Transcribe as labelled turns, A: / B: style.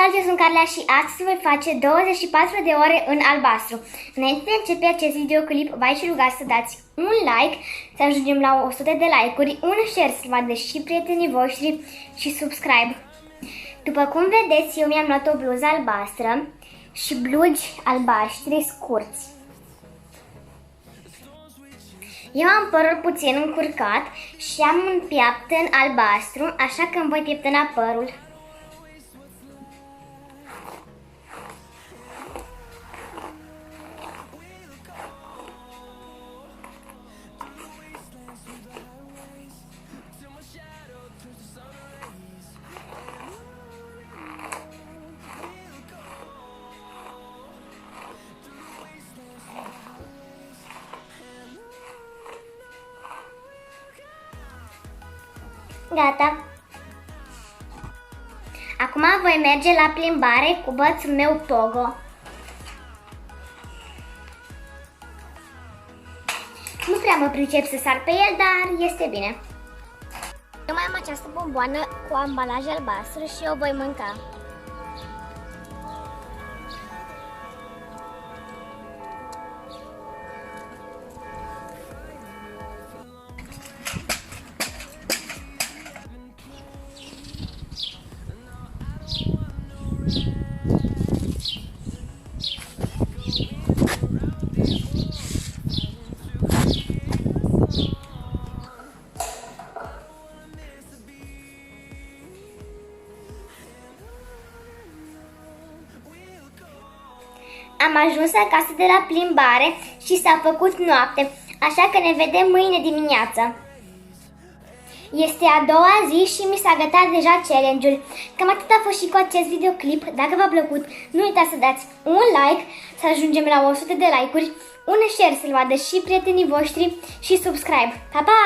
A: Salut, eu sunt Carla și astăzi voi face 24 de ore în albastru. Înainte de a începe acest videoclip, v-aș ruga să dați un like, să ajungem la 100 de like-uri, un share să-l vadă și prietenii voștri și subscribe. După cum vedeți, eu mi-am luat o bluză albastră și blugi albaștri scurți. Eu am părul puțin încurcat și am un pieptăn albastru, așa că îmi voi pieptăna părul. Gata. Acum voi merge la plimbare cu bățul meu Pogo. Nu prea mă pricep să sar pe el, dar este bine. Eu mai am această bomboană cu ambalaj albastru și o voi mânca. Am ajuns acasă de la plimbare și s-a făcut noapte, așa că ne vedem mâine dimineață. Este a doua zi și mi s-a gătat deja challenge-ul. Cam atât a fost și cu acest videoclip. Dacă v-a plăcut, nu uitați să dați un like, să ajungem la 100 de like-uri, un share să-l vadă și prietenii voștri și subscribe. Pa, pa!